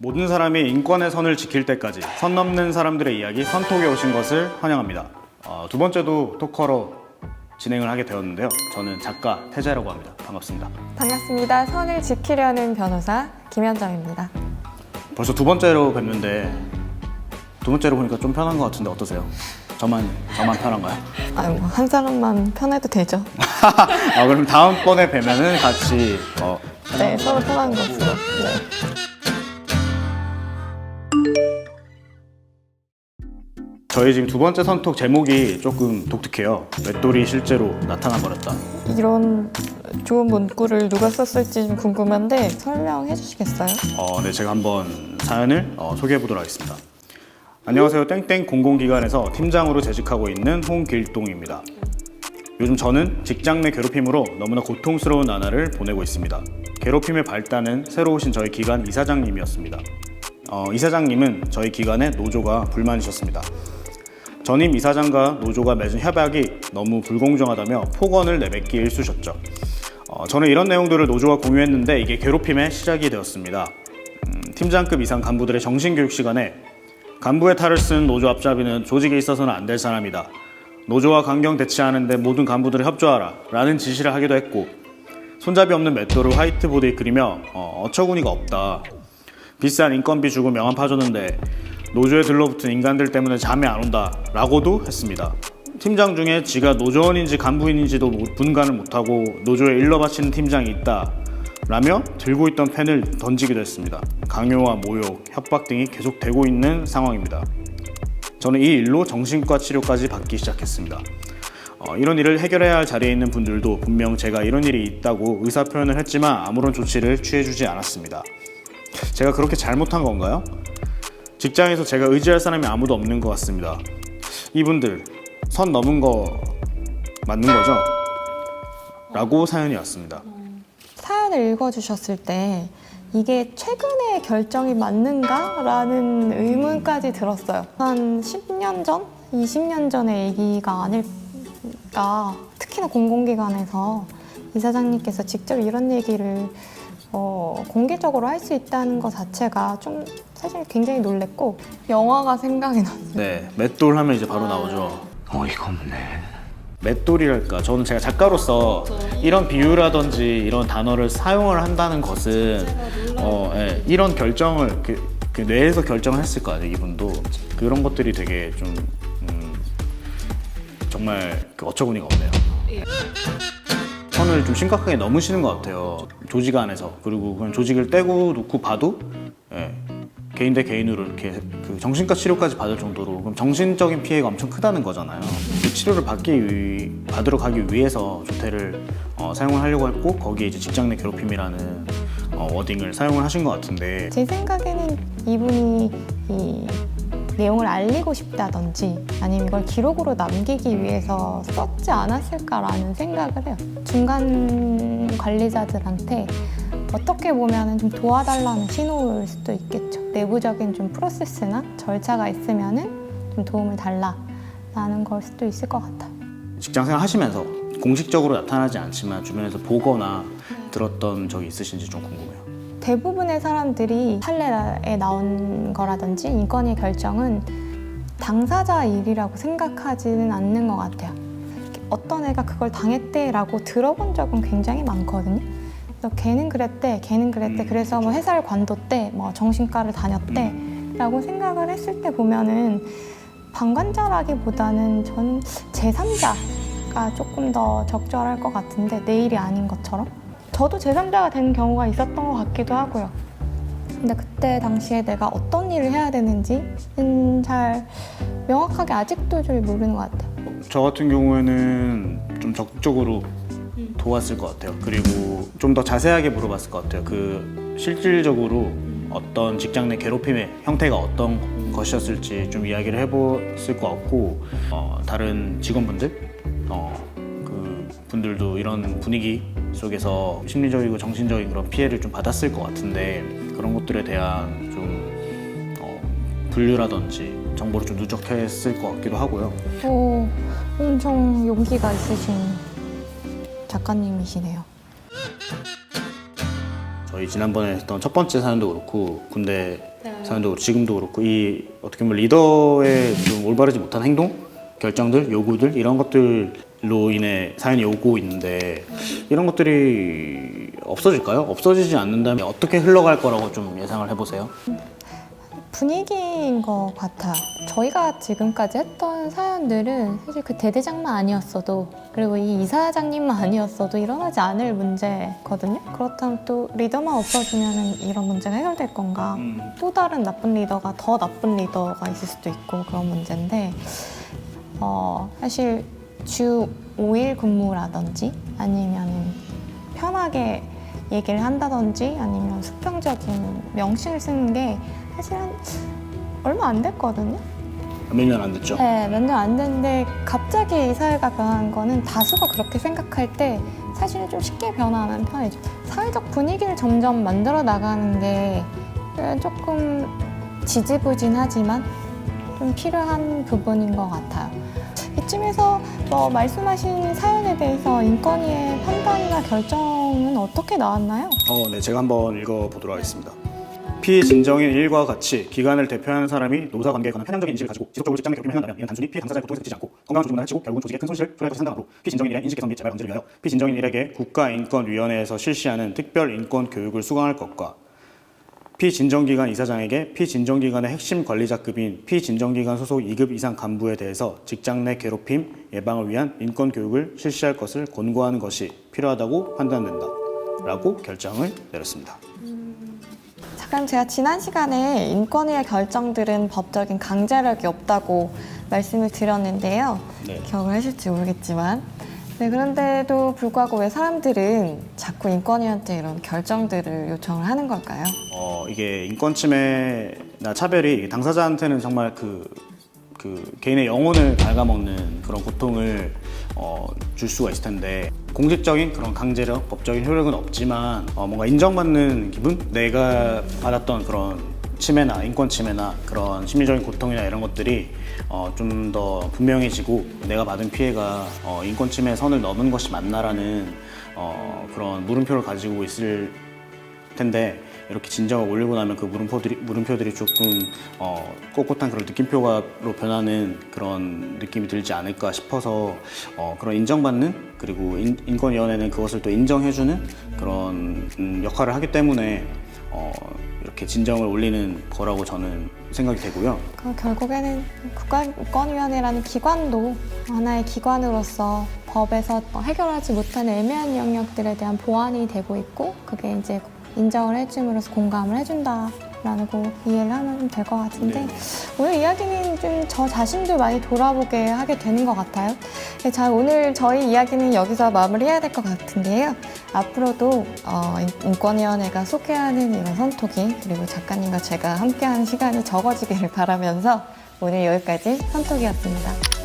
모든 사람이 인권의 선을 지킬 때까지 선 넘는 사람들의 이야기 선톡에 오신 것을 환영합니다. 두 번째도 토커로 진행을 하게 되었는데요. 저는 작가 태재라고 합니다. 반갑습니다. 반갑습니다. 선을 지키려는 변호사 김현정입니다. 벌써 두 번째로 뵙는데 두 번째로 보니까 좀 편한 것 같은데 어떠세요? 저만 편한가요? 한 사람만 편해도 되죠. 그럼 다음번에 뵈면은 같이 네, 서로 편한 것으로. 네. 저희 지금 두 번째 선톡 제목이 조금 독특해요. 맷돌이 실제로 나타나버렸다. 이런 좋은 문구를 누가 썼을지 좀 궁금한데 설명해 주시겠어요? 네, 제가 한번 사연을 소개해 보도록 하겠습니다. 안녕하세요. 땡땡 공공기관에서 팀장으로 재직하고 있는 홍길동입니다. 요즘 저는 직장 내 괴롭힘으로 너무나 고통스러운 나날을 보내고 있습니다. 괴롭힘의 발단은 새로 오신 저희 기관 이사장님이었습니다. 이사장님은 저희 기관의 노조가 불만이셨습니다. 전임 이사장과 노조가 맺은 협약이 너무 불공정하다며 폭언을 내뱉기 일쑤셨죠. 저는 이런 내용들을 노조와 공유했는데 이게 괴롭힘의 시작이 되었습니다. 팀장급 이상 간부들의 정신교육 시간에 간부의 탈을 쓴 노조 앞잡이는 조직에 있어서는 안 될 사람이다. 노조와 강경 대치하는데 모든 간부들을 협조하라 라는 지시를 하기도 했고, 손잡이 없는 맷돌을 화이트보드에 그리며 어처구니가 없다. 비싼 인건비 주고 명함 파줬는데 노조에 들러붙은 인간들 때문에 잠이 안 온다 라고도 했습니다. 팀장 중에 지가 노조원인지 간부인인지도 분간을 못하고 노조에 일러 바치는 팀장이 있다 라며 들고 있던 펜을 던지기도 했습니다. 강요와 모욕, 협박 등이 계속되고 있는 상황입니다. 저는 이 일로 정신과 치료까지 받기 시작했습니다. 이런 일을 해결해야 할 자리에 있는 분들도 분명 제가 이런 일이 있다고 의사표현을 했지만 아무런 조치를 취해주지 않았습니다. 제가 그렇게 잘못한 건가요? 직장에서 제가 의지할 사람이 아무도 없는 것 같습니다. 이분들 선 넘은 거 맞는 거죠? 라고 사연이 왔습니다. 사연을 읽어주셨을 때 이게 최근의 결정이 맞는가? 라는 의문까지 들었어요. 한 10년 전? 20년 전의 얘기가 아닐까. 특히나 공공기관에서 이사장님께서 직접 이런 얘기를 공개적으로 할 수 있다는 것 자체가 좀 사실 굉장히 놀랬고 영화가 생각이 났어요. 네, 맷돌 하면 이제 바로 나오죠. 어이가 없네. 맷돌이랄까, 저는 제가 작가로서 이런 비유라든지 이런 단어를 사용을 한다는 것은 이런 결정을 그 뇌에서 결정을 했을 거 아니에요. 이분도 그런 것들이 되게 좀 정말 어처구니가 없네요. 선을 좀 심각하게 넘으시는 것 같아요. 조직 안에서. 그리고 그냥 조직을 떼고 놓고 봐도 개인 대 개인으로 이렇게 그 정신과 치료까지 받을 정도로 그럼 정신적인 피해가 엄청 크다는 거잖아요. 그 치료를 받으러 가기 위해서 조퇴를 사용을 하려고 했고, 거기에 이제 직장 내 괴롭힘이라는 워딩을 사용을 하신 것 같은데, 제 생각에는 이분이 이 내용을 알리고 싶다든지 아니면 이걸 기록으로 남기기 위해서 썼지 않았을까라는 생각을 해요. 중간 관리자들한테 어떻게 보면 좀 도와달라는 신호일 수도 있겠죠. 내부적인 좀 프로세스나 절차가 있으면은 좀 도움을 달라라는 걸 수도 있을 것 같아요. 직장생활 하시면서 공식적으로 나타나지 않지만 주변에서 보거나 들었던 적이 있으신지 좀 궁금해요. 대부분의 사람들이 판례에 나온 거라든지 인권의 결정은 당사자 일이라고 생각하지는 않는 것 같아요. 어떤 애가 그걸 당했대라고 들어본 적은 굉장히 많거든요. 그래서 걔는 그랬대, 그래서 뭐 회사를 관뒀대, 뭐 정신과를 다녔대 라고 생각을 했을 때 보면은 방관자라기보다는 전 제3자가 조금 더 적절할 것 같은데, 내 일이 아닌 것처럼. 저도 제3자가 된 경우가 있었던 것 같기도 하고요. 근데 그때 당시에 내가 어떤 일을 해야 되는지는 잘 명확하게 아직도 잘 모르는 것 같아요. 저 같은 경우에는 좀 적극적으로 도왔을 것 같아요. 그리고 좀 더 자세하게 물어봤을 것 같아요. 그 실질적으로 어떤 직장 내 괴롭힘의 형태가 어떤 것이었을지 좀 이야기를 해봤을 것 같고, 다른 직원분들 그 분들도 이런 분위기 속에서 심리적이고 정신적인 그런 피해를 좀 받았을 것 같은데, 그런 것들에 대한 좀 분류라든지 정보를 좀 누적했을 것 같기도 하고요. 엄청 용기가 있으신 작가님이시네요. 저희 지난번에 했던 첫 번째 사연도 그렇고 군대 사연도 그렇고 지금도 그렇고 이 어떻게 보면 리더의 좀 올바르지 못한 행동, 결정들, 요구들 이런 것들로 인해 사연이 오고 있는데 이런 것들이 없어질까요? 없어지지 않는다면 어떻게 흘러갈 거라고 좀 예상을 해보세요? 분위기인 것 같아요. 저희가 지금까지 했던 사연들은 사실 그 대대장만 아니었어도 그리고 이 이사장님만 아니었어도 일어나지 않을 문제거든요. 그렇다면 또 리더만 없어지면 이런 문제가 해결될 건가? 또 다른 나쁜 리더가 더 나쁜 리더가 있을 수도 있고 그런 문제인데 사실 주 5일 근무라든지 아니면 편하게 얘기를 한다든지 아니면 수평적인 명칭을 쓰는 게 사실은 얼마 안 됐거든요. 몇 년 안 됐죠? 네, 몇 년 안 됐는데 갑자기 이 사회가 변한 거는 다수가 그렇게 생각할 때 사실은 좀 쉽게 변하는 편이죠. 사회적 분위기를 점점 만들어 나가는 게 조금 지지부진하지만 좀 필요한 부분인 것 같아요. 이쯤에서 말씀하신 사연에 대해서 인권위의 판단이나 결정은 어떻게 나왔나요? 네, 제가 한번 읽어보도록 하겠습니다. 피진정인 일과 같이 기관을 대표하는 사람이 노사 관계에 관한 편향적인 인식을 가지고 지속적으로 직장 내 괴롭힘을 해온다면 이는 단순히 피해 당사자의 고통에 그치지 않고 건강한 조직만 해치고 결국은 조직에 큰 손실을 초래할 것이 상당하므로 피진정인 일의 인식 개선 및 재발 방지를 위하여 피진정인 일에게 국가인권위원회에서 실시하는 특별 인권 교육을 수강할 것과 피진정기관 이사장에게 피진정기관의 핵심 관리자급인 피진정기관 소속 2급 이상 간부에 대해서 직장 내 괴롭힘 예방을 위한 인권 교육을 실시할 것을 권고하는 것이 필요하다고 판단된다 라고 결정을 내렸습니다. 그럼 제가 지난 시간에 인권위의 결정들은 법적인 강제력이 없다고 말씀을 드렸는데요. 네. 기억을 하실지 모르겠지만 그런데도 불구하고 왜 사람들은 자꾸 인권위한테 이런 결정들을 요청을 하는 걸까요? 이게 인권 침해나 차별이 당사자한테는 정말 그 개인의 영혼을 갉아먹는 그런 고통을 줄 수가 있을 텐데 공식적인 그런 강제력, 법적인 효력은 없지만 뭔가 인정받는 기분? 내가 받았던 그런 침해나 인권 침해나 그런 심리적인 고통이나 이런 것들이 좀 더 분명해지고 내가 받은 피해가 인권 침해 선을 넘은 것이 맞나라는 그런 물음표를 가지고 있을 텐데 이렇게 진정을 올리고 나면 그 물음표들이 조금 꼿꼿한 그런 느낌표로 변하는 그런 느낌이 들지 않을까 싶어서 그런 인정받는 그리고 인권위원회는 그것을 또 인정해주는 그런 역할을 하기 때문에 이렇게 진정을 올리는 거라고 저는 생각이 되고요. 결국에는 국가인권위원회라는 기관도 하나의 기관으로서 법에서 해결하지 못하는 애매한 영역들에 대한 보완이 되고 있고 그게 이제 인정을 해줌으로써 공감을 해준다라고 이해를 하면 될 것 같은데 오늘 이야기는 좀 저 자신도 많이 돌아보게 하게 되는 것 같아요. 자, 오늘 저희 이야기는 여기서 마무리해야 될 것 같은데요. 앞으로도 인권위원회가 소개하는 이런 선톡이 그리고 작가님과 제가 함께하는 시간이 적어지기를 바라면서 오늘 여기까지 선톡이었습니다.